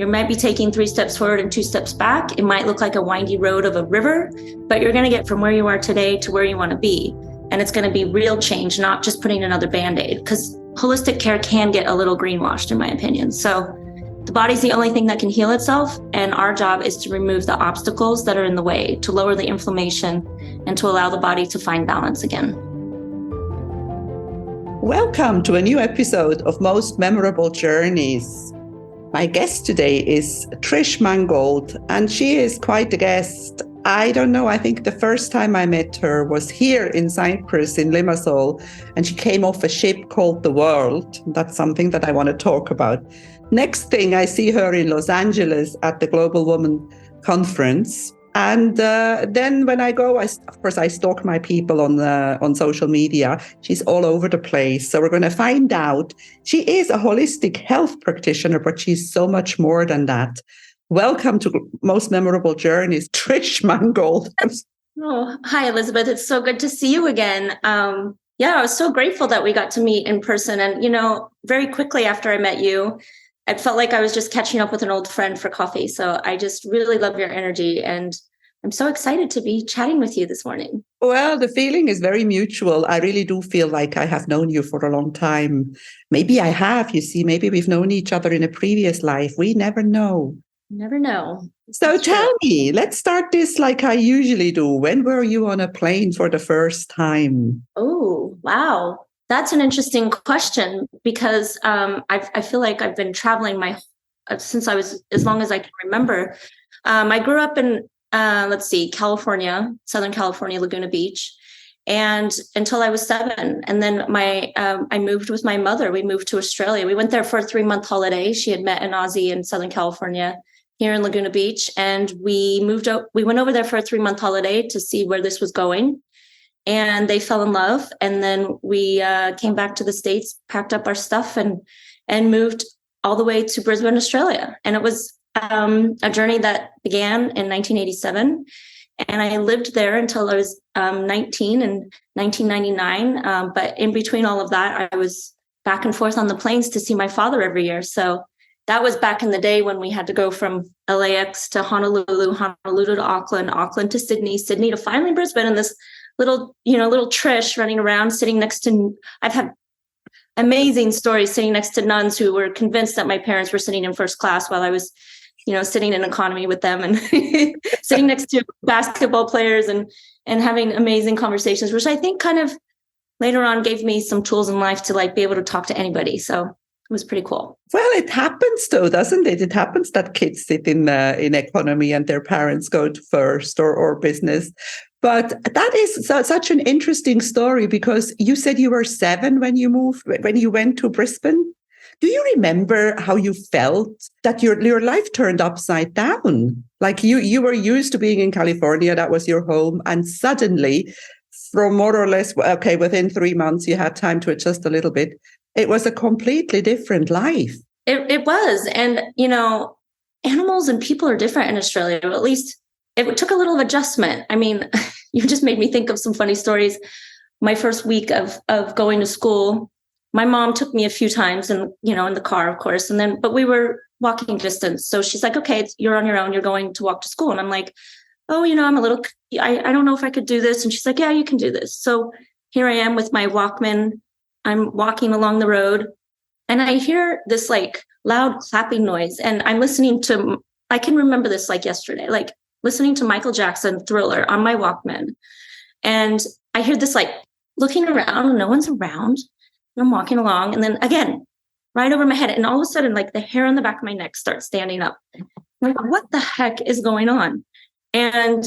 You might be taking 3 steps forward and 2 steps back. It might look like a windy road of a river, but you're going to get from where you are today to where you want to be. And it's going to be real change, not just putting another Band-Aid, because holistic care can get a little greenwashed, in my opinion. So the body's the only thing that can heal itself. And our job is to remove the obstacles that are in the way, to lower the inflammation, and to allow the body to find balance again. Welcome to a new episode of Most Memorable Journeys. My guest today is Trish Mangold, and she is quite a guest. I don't know, I think the first time I met her was here in Cyprus, in Limassol, and she came off a ship called The World. That's something that I want to talk about. Next thing, I see her in Los Angeles at the Global Woman Conference. And then when I go, of course, I stalk my people on social media. She's all over the place. So we're going to find out. She is a holistic health practitioner, but she's so much more than that. Welcome to Most Memorable Journeys, Trish Mangold. Oh, hi, Elizabeth. It's so good to see you again. I was so grateful that we got to meet in person. And, very quickly after I met you, I felt like I was just catching up with an old friend for coffee. So I just really love your energy. And I'm so excited to be chatting with you this morning. Well, the feeling is very mutual. I really do feel like I have known you for a long time. Maybe I have, maybe we've known each other in a previous life. We never know. Never know. So tell me, let's start this like I usually do. When were you on a plane for the first time? Oh, wow. That's an interesting question because I feel like I've been traveling since I was as long as I can remember. I grew up in, California, Southern California, Laguna Beach, and until I was 7. And then I moved with my mother. We moved to Australia. We went there for a 3-month holiday. She had met an Aussie in Southern California here in Laguna Beach. And we went over there for a 3-month holiday to see where this was going. And they fell in love. And then we came back to the States, packed up our stuff and moved all the way to Brisbane, Australia. And it was a journey that began in 1987. And I lived there until I was 19 in 1999. But in between all of that, I was back and forth on the planes to see my father every year. So that was back in the day when we had to go from LAX to Honolulu, Honolulu to Auckland, Auckland to Sydney, Sydney to finally Brisbane. And this little Trish running around sitting next to, I've had amazing stories sitting next to nuns who were convinced that my parents were sitting in first class while I was, sitting in economy with them and sitting next to basketball players and having amazing conversations, which I think kind of later on gave me some tools in life to be able to talk to anybody. So it was pretty cool. Well, it happens though, doesn't it? It happens that kids sit in economy and their parents go to first or business. But that is such an interesting story because you said you were 7 when you went to Brisbane. Do you remember how you felt that your life turned upside down? Like you were used to being in California, that was your home, and suddenly, from more or less, within 3 months, you had time to adjust a little bit. It was a completely different life. It was. And, animals and people are different in Australia, or at least it took a little adjustment. I mean, you just made me think of some funny stories. My first week of going to school, my mom took me a few times and, in the car, of course. But we were walking distance. So she's like, okay, you're on your own. You're going to walk to school. And I'm like, oh, I'm a little, I don't know if I could do this. And she's like, yeah, you can do this. So here I am with my Walkman. I'm walking along the road and I hear this loud clapping noise. And I'm listening to, I can remember this like yesterday, listening to Michael Jackson Thriller on my Walkman. And I hear this looking around, no one's around. And I'm walking along. And then again, right over my head. And all of a sudden, the hair on the back of my neck starts standing up. I'm like, what the heck is going on? And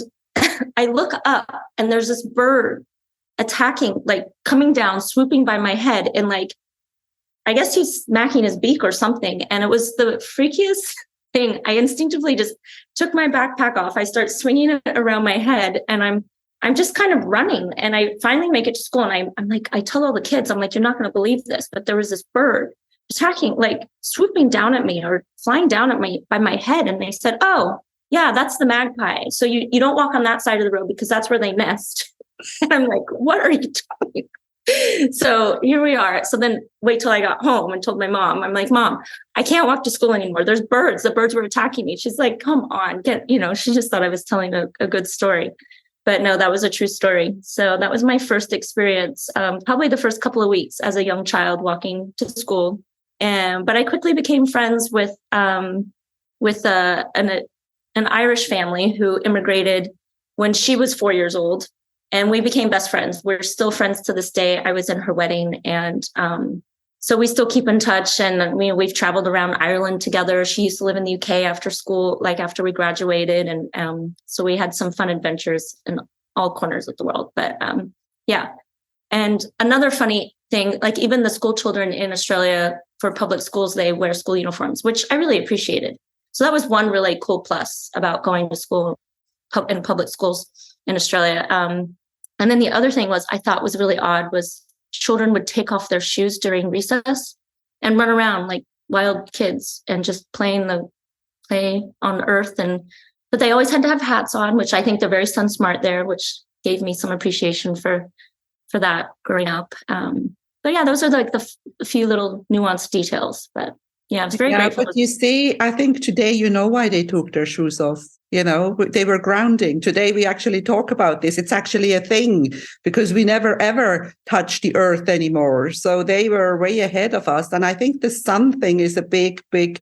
I look up and there's this bird attacking, coming down, swooping by my head. And I guess he's smacking his beak or something. And it was the freakiest thing. I instinctively just took my backpack off. I start swinging it around my head and I'm just kind of running. And I finally make it to school. And I'm like, I tell all the kids, I'm like, you're not going to believe this, but there was this bird attacking, swooping down at me or flying down at me by my head. And they said, oh, yeah, that's the magpie. So you don't walk on that side of the road because that's where they nest. And I'm like, what are you talking? So here we are. So then wait till I got home and told my mom, I'm like, Mom, I can't walk to school anymore. There's birds. The birds were attacking me. She's like, come on, she just thought I was telling a good story. But no, that was a true story. So that was my first experience, probably the first couple of weeks as a young child walking to school. But I quickly became friends with an Irish family who immigrated when she was 4 years old. And we became best friends. We're still friends to this day. I was in her wedding. And so we still keep in touch. And we've traveled around Ireland together. She used to live in the UK after school, like after we graduated. And so we had some fun adventures in all corners of the world. But yeah. And another funny thing, like even the school children in Australia for public schools, they wear school uniforms, which I really appreciated. So that was one really cool plus about going to school in public schools in Australia. And then the other thing I thought was really odd was children would take off their shoes during recess and run around like wild kids and just play on earth. But they always had to have hats on, which I think they're very sun smart there, which gave me some appreciation for that growing up. But yeah, those are like the few little nuanced details. But yeah, I was very grateful. But you see, I think today you know why they took their shoes off. They were grounding. Today we actually talk about this. It's actually a thing because we never ever touch the earth anymore. So they were way ahead of us. And I think the sun thing is a big, big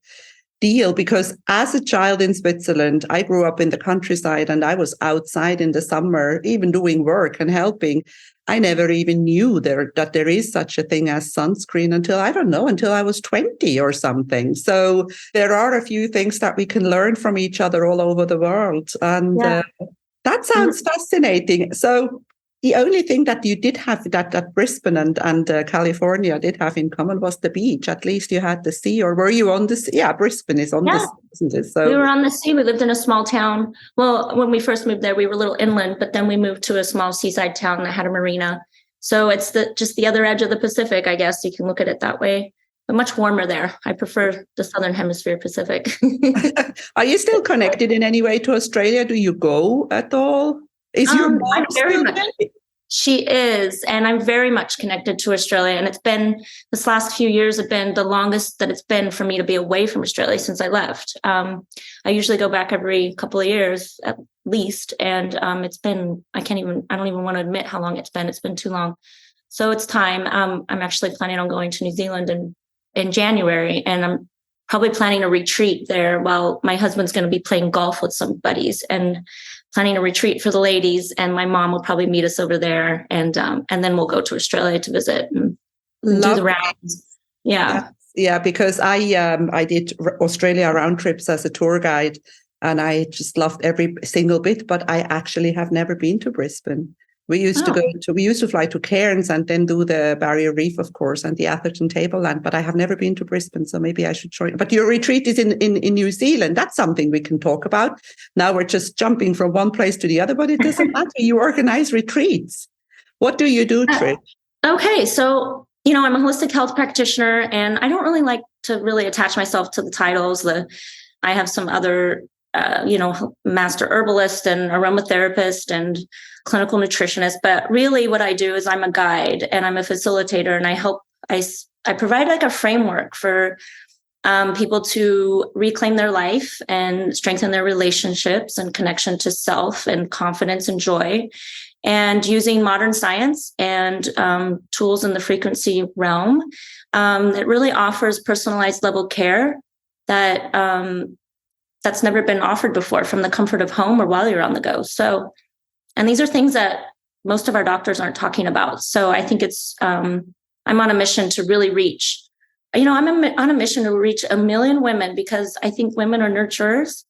deal because as a child in Switzerland, I grew up in the countryside and I was outside in the summer, even doing work and helping. I never even knew that there is such a thing as sunscreen until I was 20 or something. So there are a few things that we can learn from each other all over the world. And that sounds fascinating. So the only thing that you did have that Brisbane and California did have in common was the beach. At least you had the sea, or were you on the sea? Yeah, Brisbane is on the sea, isn't it? So we were on the sea. We lived in a small town. Well, when we first moved there, we were a little inland, but then we moved to a small seaside town that had a marina. So it's just the other edge of the Pacific, I guess you can look at it that way. But much warmer there. I prefer the Southern Hemisphere Pacific. Are you still connected in any way to Australia? Do you go at all? Is your mom still there? She is, and I'm very much connected to Australia. And it's been this last few years have been the longest that it's been for me to be away from Australia since I left. I usually go back every couple of years at least, and it's been I don't even want to admit how long it's been. It's been too long, so it's time. I'm actually planning on going to New Zealand in January, and I'm probably planning a retreat there while my husband's going to be playing golf with some buddies and planning a retreat for the ladies. And my mom will probably meet us over there. And then we'll go to Australia to visit and do the rounds. Yeah. Yeah. Because I did Australia round trips as a tour guide and I just loved every single bit, but I actually have never been to Brisbane. We used to fly to Cairns and then do the Barrier Reef, of course, and the Atherton Tableland, but I have never been to Brisbane, so maybe I should join. But your retreat is in New Zealand. That's something we can talk about. Now we're just jumping from one place to the other, but it doesn't matter. You organize retreats. What do you do, Trish? Okay, so, I'm a holistic health practitioner, and I don't really like to really attach myself to the titles. I have some other master herbalist and aromatherapist and clinical nutritionist. But really what I do is I'm a guide and I'm a facilitator, and I provide like a framework for people to reclaim their life and strengthen their relationships and connection to self and confidence and joy. And using modern science and tools in the frequency realm, it really offers personalized level care that's never been offered before from the comfort of home or while you're on the go. So, and these are things that most of our doctors aren't talking about. So I think I'm on a mission to really reach, I'm on a mission to reach 1 million women, because I think women are nurturers,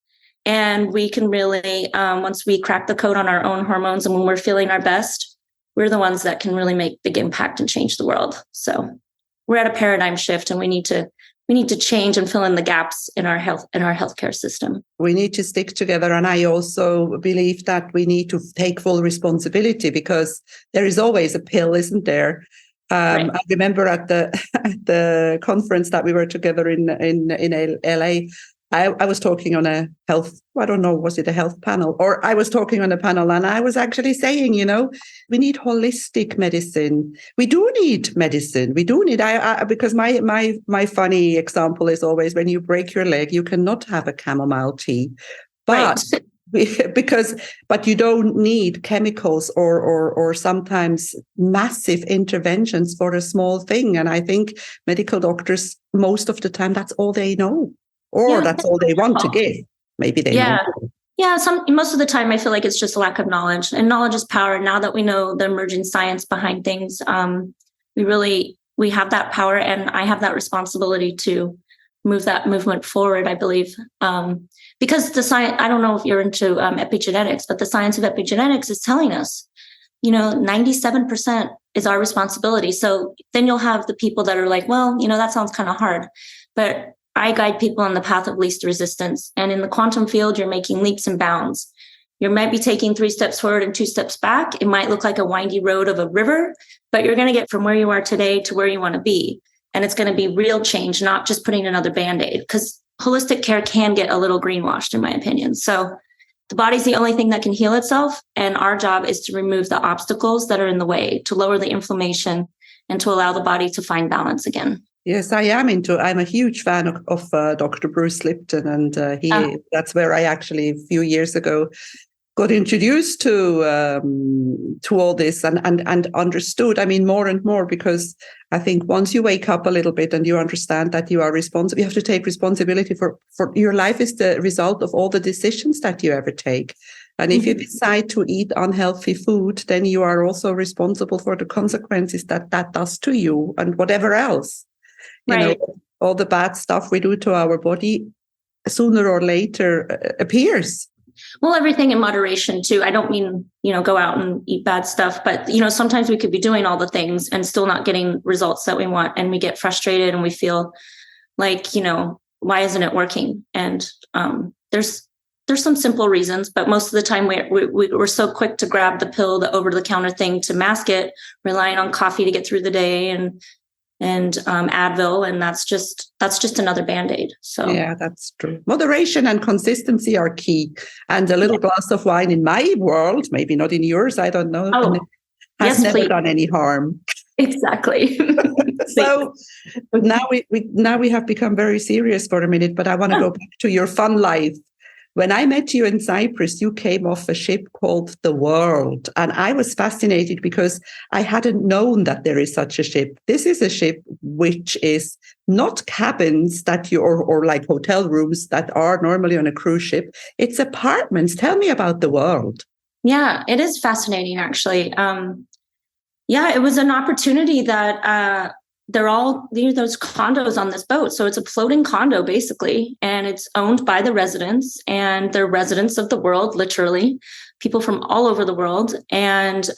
and we can really, once we crack the code on our own hormones and when we're feeling our best, we're the ones that can really make big impact and change the world. So we're at a paradigm shift, and we need to change and fill in the gaps in our healthcare system. We need to stick together. And I also believe that we need to take full responsibility, because there is always a pill, isn't there? Right. I remember at the conference that we were together in LA, I was talking on a health, I don't know, was it a health panel? Or I was talking on a panel and I was actually saying, we need holistic medicine. We do need medicine. We do need, because my funny example is always when you break your leg, you cannot have a chamomile tea. But Right. but you don't need chemicals or sometimes massive interventions for a small thing. And I think medical doctors, most of the time, that's all they know, or Yeah. that's all they want to give. Maybe they know. Yeah. Yeah. Most of the time I feel like it's just a lack of knowledge, and knowledge is power. Now that we know the emerging science behind things, we have that power, and I have that responsibility to move that movement forward, I believe. Because the science, I don't know if you're into epigenetics, but the science of epigenetics is telling us, 97% is our responsibility. So then you'll have the people that are like, well, that sounds kind of hard, but I guide people on the path of least resistance. And in the quantum field, you're making leaps and bounds. You might be taking 3 steps forward and 2 steps back. It might look like a windy road of a river, but you're going to get from where you are today to where you want to be. And it's going to be real change, not just putting another Band-Aid, because holistic care can get a little greenwashed, in my opinion. So the body's the only thing that can heal itself. And our job is to remove the obstacles that are in the way, to lower the inflammation, and to allow the body to find balance again. Yes, I'm a huge fan of Dr. Bruce Lipton, and that's where I actually, a few years ago, got introduced to all this and understood, more and more, because I think once you wake up a little bit and you understand that you are responsible, you have to take responsibility for your life is the result of all the decisions that you ever take. And if you decide to eat unhealthy food, then you are also responsible for the consequences that does to you and whatever else. Right. All the bad stuff we do to our body sooner or later appears. Well, everything in moderation too. I don't mean, go out and eat bad stuff, but, sometimes we could be doing all the things and still not getting results that we want. And we get frustrated and we feel like, why isn't it working? And there's some simple reasons, but most of the time we're so quick to grab the pill, the over-the-counter thing to mask it, relying on coffee to get through the day and Advil, and that's just another Band-Aid. So yeah, that's true. Moderation and consistency are key. And a little glass of wine in my world, maybe not in yours, I don't know, has never done any harm. Exactly. So now we have become very serious for a minute, but I want to go back to your fun life. When I met you in Cyprus, you came off a ship called the World. And I was fascinated because I hadn't known that there is such a ship. This is a ship which is not cabins or like hotel rooms that are normally on a cruise ship. It's apartments. Tell me about the World. Yeah, it is fascinating, actually. It was an opportunity that they're all those condos on this boat. So it's a floating condo, basically, and it's owned by the residents, and they're residents of the world, literally, people from all over the world. And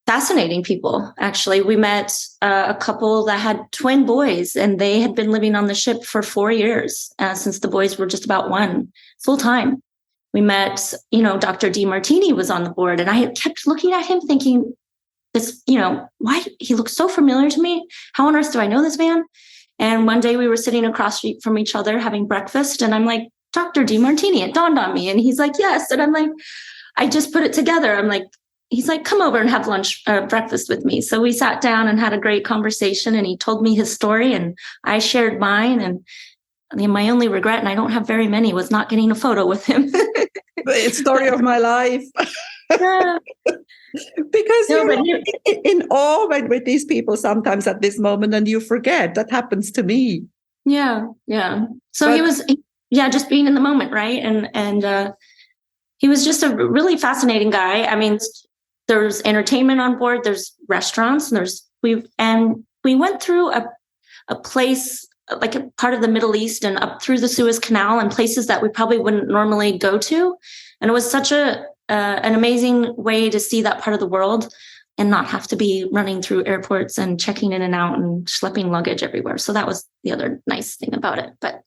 fascinating people, actually. We met a couple that had twin boys, and they had been living on the ship for 4 years, since the boys were just about 1, full time. We met, Dr. DeMartini was on the board, and I had kept looking at him thinking, this, why he looks so familiar to me. How on earth do I know this man? And one day we were sitting across from each other having breakfast, and I'm like, Dr. DeMartini, it dawned on me. And he's like, yes. And I'm like, I just put it together. I'm like, he's like, come over and have breakfast with me. So we sat down and had a great conversation, and he told me his story and I shared mine. And my only regret, and I don't have very many, was not getting a photo with him. It's story of my life. Yeah. Because you're in awe with these people sometimes at this moment, and you forget. That happens to me. Yeah. So he was, just being in the moment, right? And he was just a really fascinating guy. I mean, there's entertainment on board, there's restaurants, and we went through a place like a part of the Middle East and up through the Suez Canal and places that we probably wouldn't normally go to. And it was such an amazing way to see that part of the world and not have to be running through airports and checking in and out and schlepping luggage everywhere. So that was the other nice thing about it. But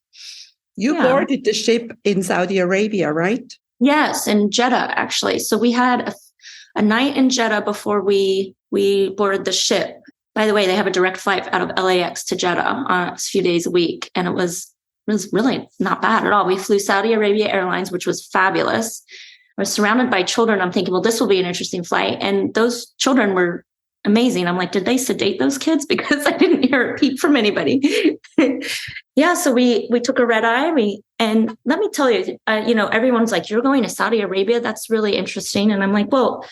you boarded the ship in Saudi Arabia, right? Yes, in Jeddah, actually. So we had a night in Jeddah before we boarded the ship. By the way, they have a direct flight out of LAX to Jeddah a few days a week. And it was was really not bad at all. We flew Saudi Arabia Airlines, which was fabulous. I was surrounded by children. I'm thinking, well, this will be an interesting flight. And those children were amazing. I'm like, did they sedate those kids? Because I didn't hear a peep from anybody. Yeah. So we took a red eye. And let me tell you, everyone's like, you're going to Saudi Arabia. That's really interesting. And I'm like, well,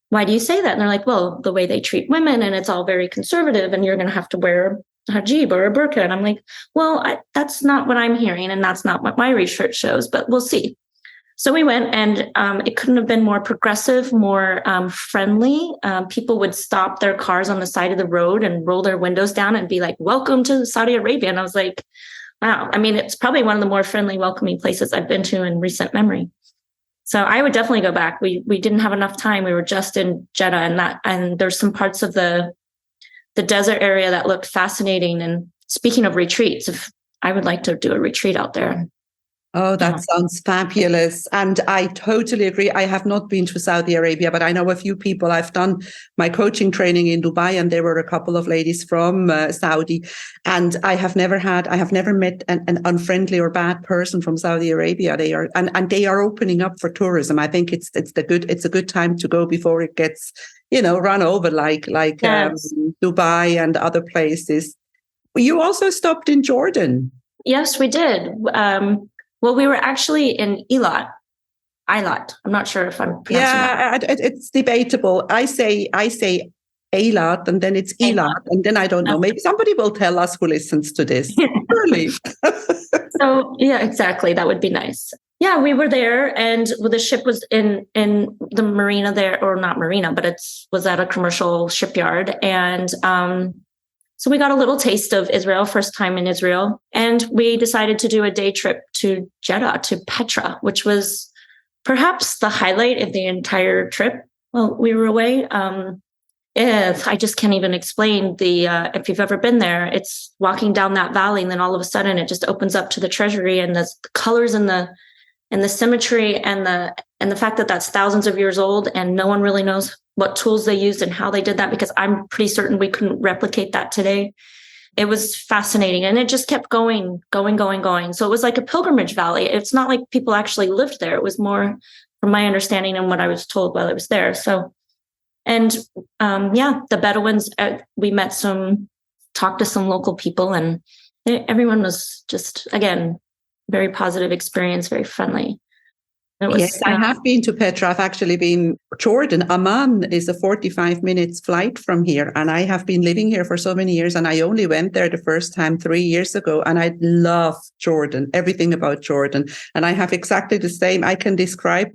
why do you say that? And they're like, well, the way they treat women, and it's all very conservative, and you're going to have to wear a hijab or a burqa. And I'm like, well, that's not what I'm hearing. And that's not what my research shows, but we'll see. So we went, and it couldn't have been more progressive, more friendly. People would stop their cars on the side of the road and roll their windows down and be like, welcome to Saudi Arabia. And I was like, wow. I mean, it's probably one of the more friendly, welcoming places I've been to in recent memory. So I would definitely go back. We didn't have enough time. We were just in Jeddah, and there's some parts of the desert area that looked fascinating. And speaking of retreats, if I would like to do a retreat out there. Oh, that sounds fabulous. And I totally agree. I have not been to Saudi Arabia, but I know a few people. I've done my coaching training in Dubai, and there were a couple of ladies from Saudi. And I have never met an unfriendly or bad person from Saudi Arabia. They are opening up for tourism. I think it's a good time to go before it gets, run over like Yes. Dubai and other places. You also stopped in Jordan. Yes, we did. Well, we were actually in Eilat. I'm not sure if I'm pronouncing that. Yeah, it's debatable. I say Eilat, and then it's Eilat, and then I don't know. Maybe somebody will tell us who listens to this. Surely. So yeah, exactly. That would be nice. Yeah, we were there, and the ship was in the marina there, or not marina, but was at a commercial shipyard, and so we got a little taste of Israel, first time in Israel. And we decided to do a day trip to Jeddah, to Petra, which was perhaps the highlight of the entire trip. Well, we were away. I just can't even explain if you've ever been there, it's walking down that valley, and then all of a sudden it just opens up to the treasury, and the colors and the symmetry and the fact that that's thousands of years old, and no one really knows what tools they used and how they did that, because I'm pretty certain we couldn't replicate that today. It was fascinating, and it just kept going. So it was like a pilgrimage valley. It's not like people actually lived there. It was more from my understanding and what I was told while I was there. So, and the Bedouins, we talked to some local people, and everyone was just, again, very positive experience, very friendly. Yes, I have been to Petra. I've actually been Jordan. Amman is a 45 minutes flight from here. And I have been living here for so many years. And I only went there the first time 3 years ago. And I love Jordan, everything about Jordan. And I have exactly the same. I can describe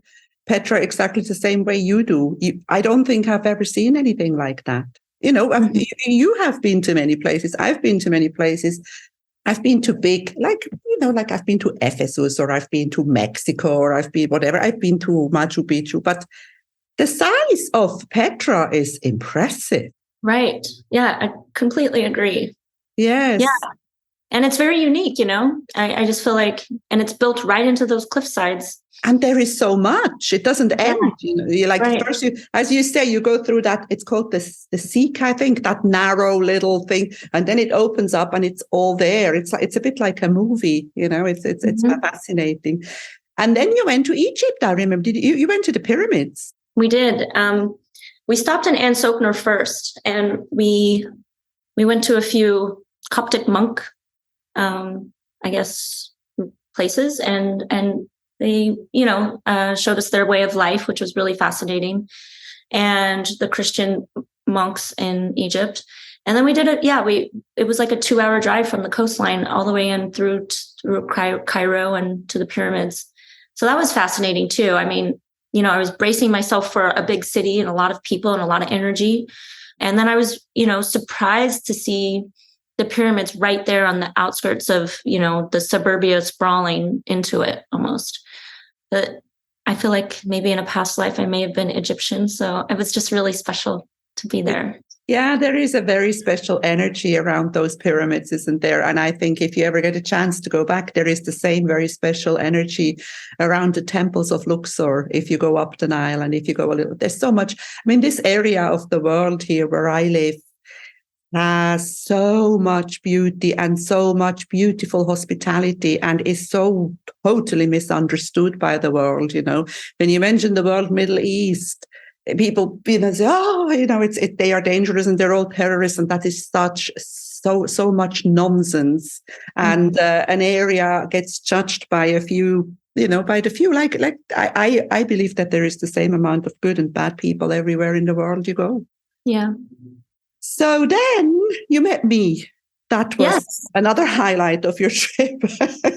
Petra exactly the same way you do. I don't think I've ever seen anything like that. You have been to many places. I've been to many places. I've been to big, like I've been to Ephesus, or I've been to Mexico, or I've been whatever. I've been to Machu Picchu, but the size of Petra is impressive. Right. Yeah, I completely agree. Yes. Yeah. And it's very unique, I just feel like, and it's built right into those cliff sides. And there is so much. It doesn't end. You're like, right. First, as you say, you go through that. It's called the Seek, I think, that narrow little thing, and then it opens up, and it's all there. It's a bit like a movie, It's fascinating. And then you went to Egypt. I remember. You went to the pyramids? We did. We stopped in An Sokner first, and we went to a few Coptic monk, places, and they, showed us their way of life, which was really fascinating, and the Christian monks in Egypt. And then we did it. Yeah, it was like a 2-hour drive from the coastline all the way in through Cairo and to the pyramids. So that was fascinating too. I mean, I was bracing myself for a big city and a lot of people and a lot of energy. And then I was, surprised to see the pyramids right there on the outskirts of, the suburbia sprawling into it almost. But I feel like maybe in a past life, I may have been Egyptian. So it was just really special to be there. Yeah, there is a very special energy around those pyramids, isn't there? And I think if you ever get a chance to go back, there is the same very special energy around the temples of Luxor. If you go up the Nile, and if you go there's so much. I mean, this area of the world here where I live, has so much beauty and so much beautiful hospitality, and is so totally misunderstood by the world. When you mention the world Middle East, people say, oh, they are dangerous and they're all terrorists, and that is so much nonsense. And an area gets judged by a few. By the few, like I believe that there is the same amount of good and bad people everywhere in the world you go. Yeah. So then you met me. That was Yes. another highlight of your trip.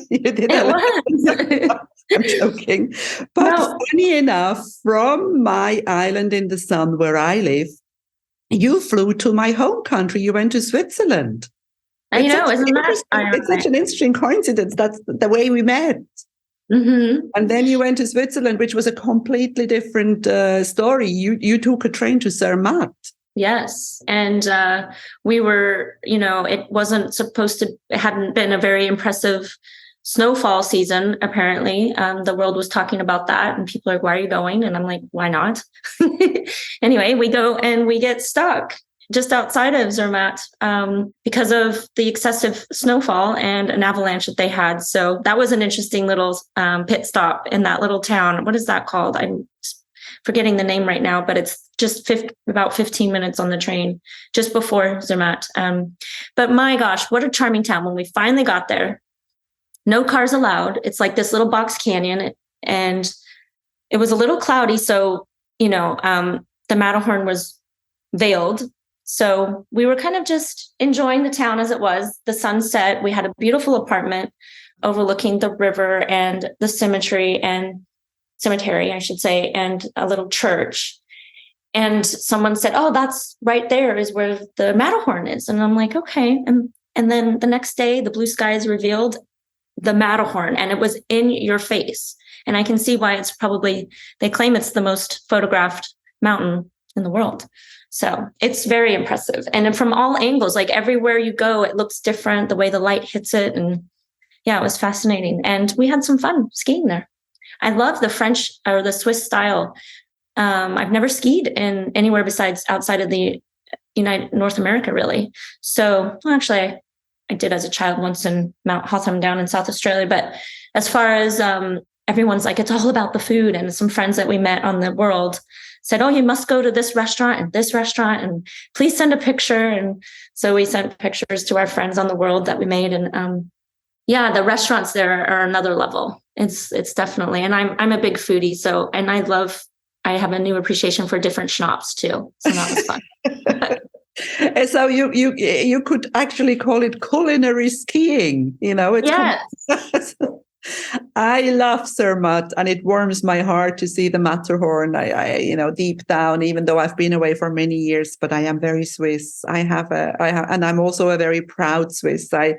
You did It was. I'm joking. But funny enough, from my island in the sun where I live, you flew to my home country. You went to Switzerland. I know, isn't that ironic? It's such an interesting coincidence. That's the way we met. Mm-hmm. And then you went to Switzerland, which was a completely different story. You took a train to Zermatt. Yes. And we were, it wasn't it hadn't been a very impressive snowfall season, apparently. The world was talking about that, and people are like, why are you going? And I'm like, why not? Anyway, we go and we get stuck just outside of Zermatt because of the excessive snowfall and an avalanche that they had. So that was an interesting little pit stop in that little town. What is that called? I'm forgetting the name right now, but it's just about 15 minutes on the train just before Zermatt. But my gosh, what a charming town. When we finally got there, no cars allowed. It's like this little box canyon, and it was a little cloudy. So, the Matterhorn was veiled. So we were kind of just enjoying the town as it was. The sunset. We had a beautiful apartment overlooking the river and the cemetery, I should say, and a little church. And someone said, oh, that's right there is where the Matterhorn is. And I'm like, okay. And then the next day, the blue skies revealed the Matterhorn, and it was in your face. And I can see why they claim it's the most photographed mountain in the world. So it's very impressive. And from all angles, like everywhere you go, it looks different, the way the light hits it. And yeah, it was fascinating. And we had some fun skiing there. I love the French or the Swiss style. I've never skied in anywhere besides outside of the North America, really. So actually, I did as a child once in Mount Hotham down in South Australia. But as far as everyone's like, it's all about the food. And some friends that we met on the world said, oh, you must go to this restaurant and please send a picture. And so we sent pictures to our friends on the world that we made. And the restaurants there are another level. It's definitely, and I'm a big foodie. So, and I have a new appreciation for different schnapps too. So that was fun. So you could actually call it culinary skiing, Yes. I love Zermatt, and it warms my heart to see the Matterhorn. I deep down, even though I've been away for many years, but I am very Swiss. And I'm also a very proud Swiss. I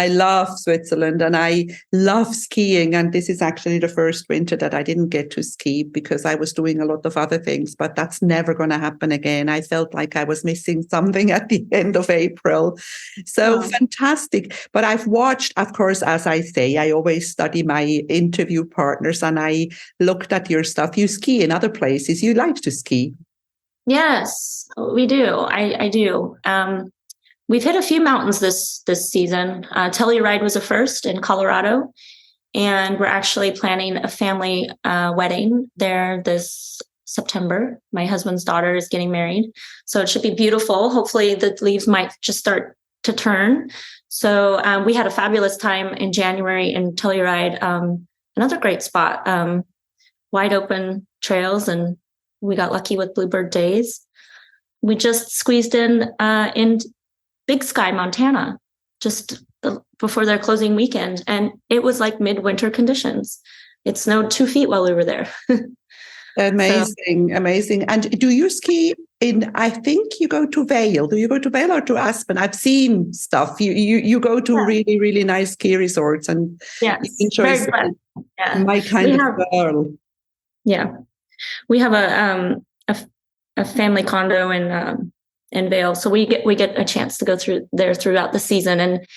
love Switzerland, and I love skiing. And this is actually the first winter that I didn't get to ski because I was doing a lot of other things, but that's never going to happen again. I felt like I was missing something at the end of April. So fantastic. But I've watched, of course, as I say, I always study my interview partners, and I looked at your stuff. You ski in other places. You like to ski. Yes, we do. I do. We've hit a few mountains this season. Telluride was a first in Colorado, and we're actually planning a family wedding there this September. My husband's daughter is getting married, so it should be beautiful. Hopefully the leaves might just start to turn. So we had a fabulous time in January in Telluride, another great spot, wide open trails, and we got lucky with bluebird days. We just squeezed in Big Sky, Montana, just before their closing weekend, and it was like midwinter conditions. It snowed 2 feet while we were there. Amazing. And do you ski I think you go to Vail. Do you go to Vail or to Aspen? I've seen stuff. You go to really, really nice ski resorts, and yes, you enjoy my kind of girl. Yeah. We have a family condo in Vail. So we get a chance to go through there throughout the season. And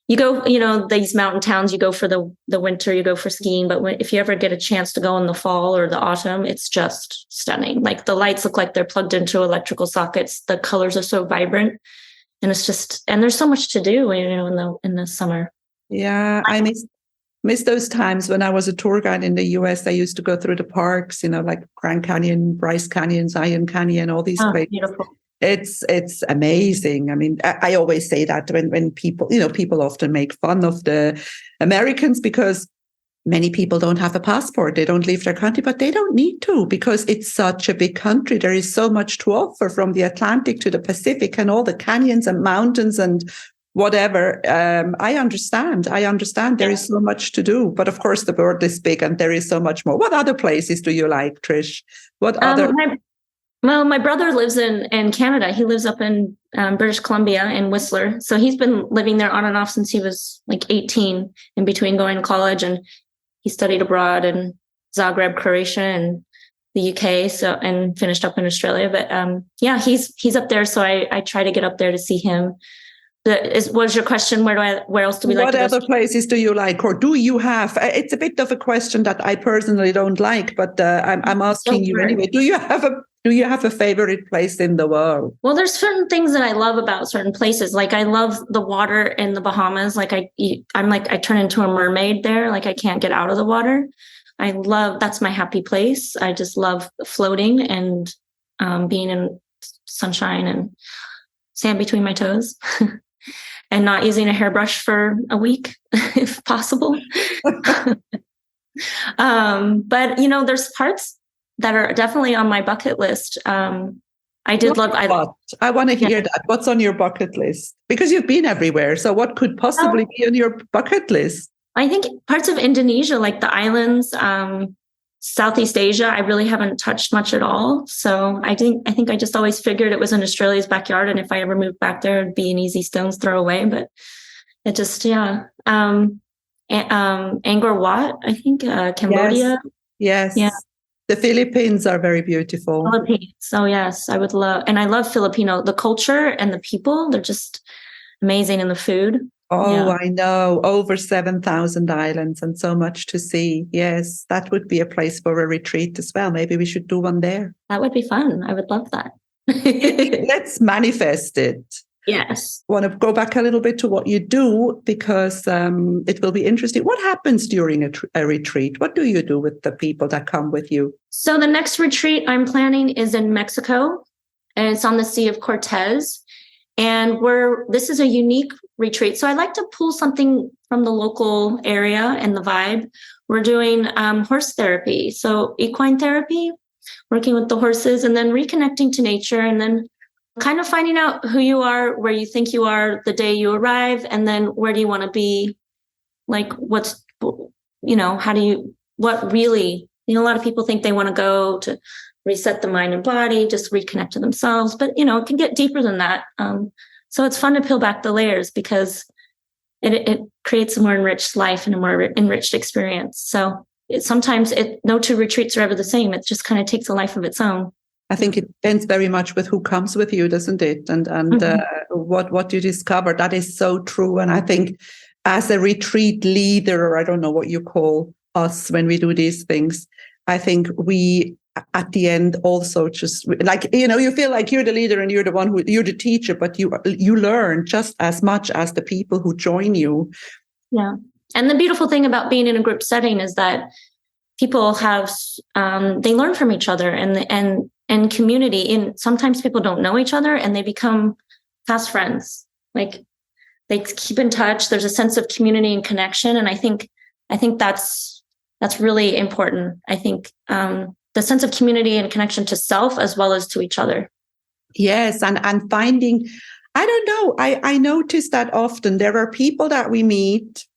you go, these mountain towns, you go for the winter, you go for skiing. But if you ever get a chance to go in the fall or the autumn, it's just stunning. Like the lights look like they're plugged into electrical sockets. The colors are so vibrant. And and there's so much to do, in the summer. Yeah, I miss those times when I was a tour guide in the US. I used to go through the parks, like Grand Canyon, Bryce Canyon, Zion Canyon, all these places. Beautiful. It's amazing. I mean, I always say that when people, people often make fun of the Americans because many people don't have a passport. They don't leave their country, but they don't need to because it's such a big country. There is so much to offer from the Atlantic to the Pacific and all the canyons and mountains and whatever. I understand. There is so much to do. But of course, the world is big and there is so much more. What other places do you like, Trish? What other... My brother lives in Canada. He lives up in British Columbia in Whistler. So he's been living there on and off since he was like 18, in between going to college, and he studied abroad in Zagreb, Croatia, and the UK. And finished up in Australia. But he's up there. So I try to get up there to see him. Was your question, where else do we like to go? What other places do you like, or do you have? It's a bit of a question that I personally don't like, but I'm asking you anyway. Do you have a favorite place in the world? Well, there's certain things that I love about certain places. Like I love the water in the Bahamas. Like I turn into a mermaid there. Like I can't get out of the water. That's my happy place. I just love floating and being in sunshine and sand between my toes. And not using a hairbrush for a week, if possible. But there's parts that are definitely on my bucket list. I want to hear that. What's on your bucket list? Because you've been everywhere. So what could possibly be on your bucket list? I think parts of Indonesia, like the islands, Southeast Asia, I really haven't touched much at all. So I think I just always figured it was in Australia's backyard, and if I ever moved back there, it'd be an easy stone's throw away. But it just, Angkor Wat, I think, Cambodia. Yes. Yeah. The Philippines are very beautiful. Philippines. So yes, I would love, and I love Filipino, the culture and the people. They're just amazing, in the food. Oh, yeah. I know. Over 7,000 islands and so much to see. Yes, that would be a place for a retreat as well. Maybe we should do one there. That would be fun. I would love that. Let's manifest it. Yes. I want to go back a little bit to what you do, because it will be interesting. What happens during a retreat? What do you do with the people that come with you? So the next retreat I'm planning is in Mexico, and it's on the Sea of Cortez. And this is a unique retreat. So I like to pull something from the local area and the vibe. We're doing horse therapy. So equine therapy, working with the horses, and then reconnecting to nature, and then kind of finding out who you are, where you think you are the day you arrive, and then where do you want to be? Like what really, a lot of people think they want to go to reset the mind and body, just reconnect to themselves. But, it can get deeper than that. So it's fun to peel back the layers, because it creates a more enriched life and a more enriched experience. So sometimes no two retreats are ever the same. It just kind of takes a life of its own. I think it depends very much with who comes with you, doesn't it? And what you discover. That is so true. And I think as a retreat leader, or I don't know what you call us when we do these things, I think we, at the end, also just like, you feel like you're the leader and you're the teacher, but you learn just as much as the people who join you. Yeah. And the beautiful thing about being in a group setting is that people have, they learn from each other, and community. And sometimes people don't know each other and they become fast friends. Like they keep in touch. There's a sense of community and connection. And I think that's really important. I think, the sense of community and connection to self as well as to each other. Yes. And finding, I don't know, I notice that often there are people that we meet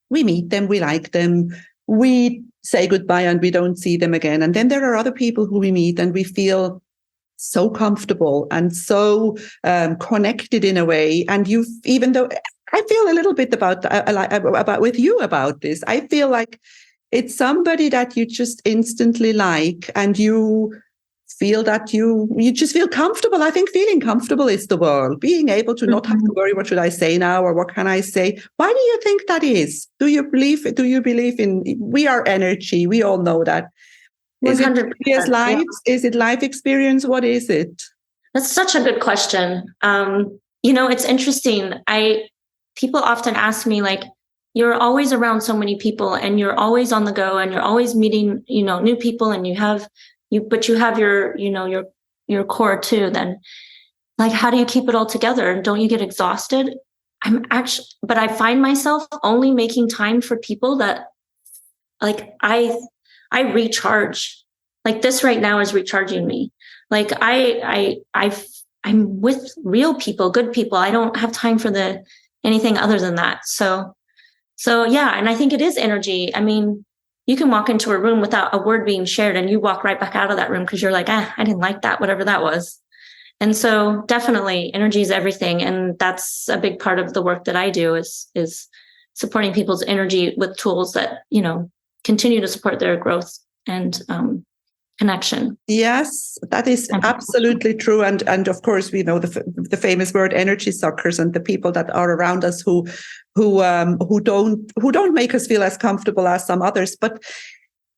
them, we like them, we say goodbye and we don't see them again. And then there are other people who we meet and we feel so comfortable and so connected in a way. And even though I feel a little bit about with you about this, I feel like it's somebody that you just instantly like, and you feel that you just feel comfortable. I think feeling comfortable is the world. Being able to not have to worry, what should I say now, or what can I say? Why do you think that is? Do you believe in, we are energy? We all know that. Is it previous lives? Yeah. Is it life experience? What is it? That's such a good question. It's interesting. People often ask me, like, you're always around so many people and you're always on the go and you're always meeting, new people, and but you have your core too. Then, like, how do you keep it all together? And don't you get exhausted? But I find myself only making time for people that, like, I recharge. Like, this right now is recharging me. Like, I'm with real people, good people. I don't have time for anything other than that. So yeah. And I think it is energy. I mean, you can walk into a room without a word being shared and you walk right back out of that room because you're like, I didn't like that, whatever that was. And so definitely energy is everything. And that's a big part of the work that I do is supporting people's energy with tools that, continue to support their growth and connection. Yes, that is absolutely true. And of course, we know the famous word energy suckers, and the people that are around us who don't make us feel as comfortable as some others. But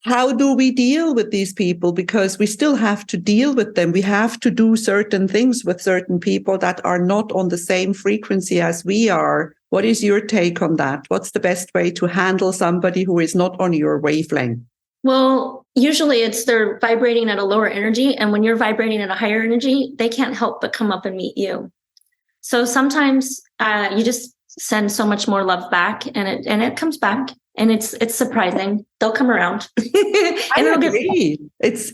how do we deal with these people? Because we still have to deal with them. We have to do certain things with certain people that are not on the same frequency as we are. What is your take on that? What's the best way to handle somebody who is not on your wavelength? Well, usually they're vibrating at a lower energy. And when you're vibrating at a higher energy, they can't help but come up and meet you. So sometimes you just send so much more love back, and it comes back. And it's surprising. They'll come around. I agree. It's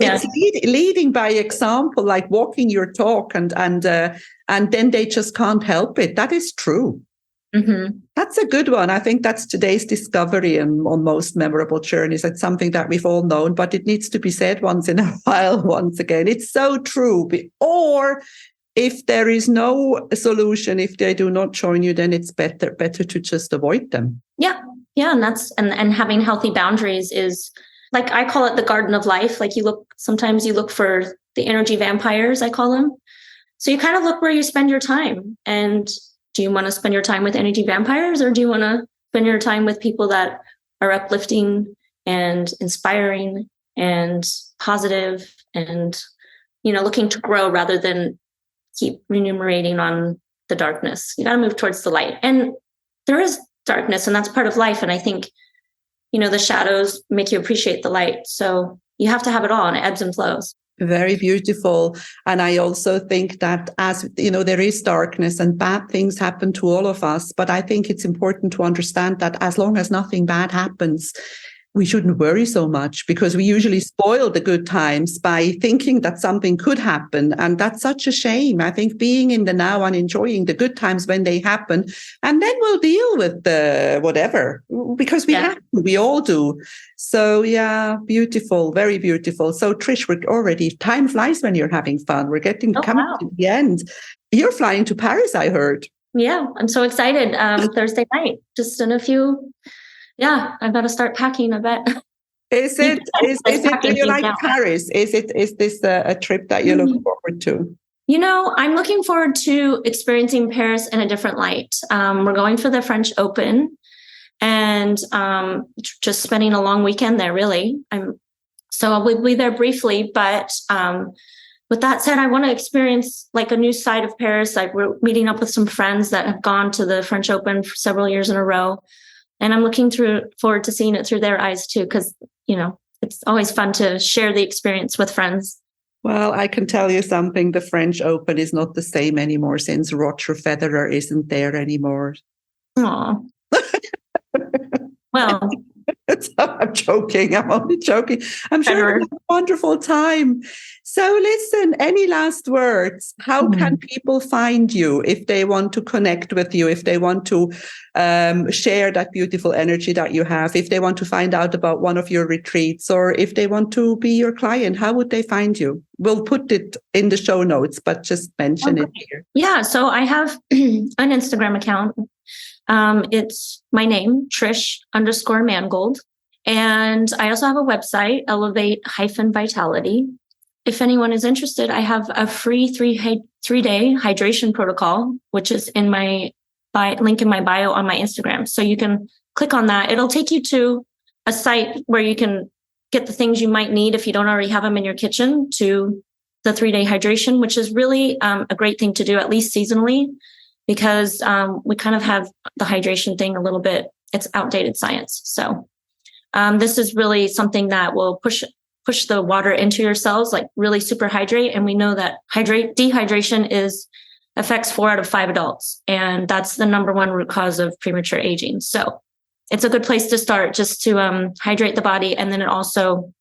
leading by example, like walking your talk, and then they just can't help it. That is true. Mm-hmm. That's a good one. I think that's today's discovery on most memorable journeys. It's something that we've all known, but it needs to be said once in a while. Once again, it's so true. Or if there is no solution, if they do not join you, then it's better to just avoid them. Yeah. And having healthy boundaries is, like, I call it the garden of life. Like, sometimes you look for the energy vampires, I call them. So you kind of look where you spend your time. And do you want to spend your time with energy vampires, or do you want to spend your time with people that are uplifting and inspiring and positive and, looking to grow rather than keep remunerating on the darkness? You got to move towards the light. And there is darkness, and that's part of life. And I think, the shadows make you appreciate the light. So you have to have it all, and it ebbs and flows. Very beautiful. And I also think that, as there is darkness and bad things happen to all of us. But I think it's important to understand that as long as nothing bad happens, we shouldn't worry so much, because we usually spoil the good times by thinking that something could happen. And that's such a shame. I think being in the now and enjoying the good times when they happen, and then we'll deal with the whatever, because we all do. So yeah, beautiful, very beautiful. So Trish, time flies when you're having fun. We're coming to the end. You're flying to Paris, I heard. Yeah, I'm so excited. Thursday night, just in a few. Yeah, I've got to start packing, I bet. Do you like Paris? Is this a trip that you look forward to? I'm looking forward to experiencing Paris in a different light. We're going for the French Open, and just spending a long weekend there, really. So I'll be there briefly, but with that said, I want to experience, like, a new side of Paris. Like, we're meeting up with some friends that have gone to the French Open for several years in a row. And I'm looking forward to seeing it through their eyes too, because, it's always fun to share the experience with friends. Well, I can tell you something. The French Open is not the same anymore since Roger Federer isn't there anymore. Aw. Well, I'm joking. I'm only joking. I'm sure you had a wonderful time. So listen, any last words? How can people find you if they want to connect with you, if they want to share that beautiful energy that you have, if they want to find out about one of your retreats, or if they want to be your client? How would they find you? We'll put it in the show notes, but just mention it here. Yeah, so I have an Instagram account. It's my name, Trish_Mangold. And I also have a website, Elevate-Vitality. If anyone is interested, I have a free three-day hydration protocol, which is in my link in my bio on my Instagram. So you can click on that. It'll take you to a site where you can get the things you might need if you don't already have them in your kitchen, to the 3-day hydration, which is really a great thing to do, at least seasonally, because we kind of have the hydration thing a little bit, it's outdated science. So this is really something that will push the water into your cells, like really super hydrate. And we know that dehydration affects 4 out of 5 adults. And that's the number one root cause of premature aging. So it's a good place to start, just to hydrate the body. And then it also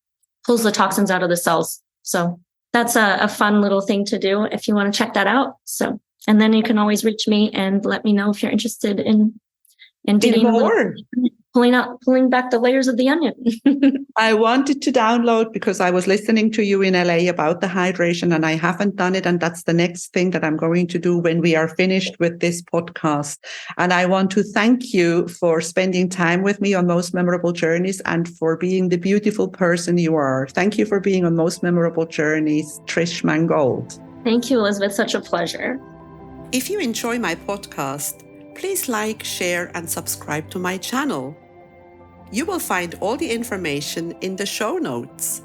pulls the toxins out of the cells. So that's a fun little thing to do if you want to check that out. So, and then you can always reach me and let me know if you're interested in digging more, pulling back the layers of the onion. I wanted to download because I was listening to you in LA about the hydration and I haven't done it. And that's the next thing that I'm going to do when we are finished with this podcast. And I want to thank you for spending time with me on Most Memorable Journeys and for being the beautiful person you are. Thank you for being on Most Memorable Journeys, Trish Mangold. Thank you, Elizabeth. Such a pleasure. If you enjoy my podcast, please like, share, and subscribe to my channel. You will find all the information in the show notes.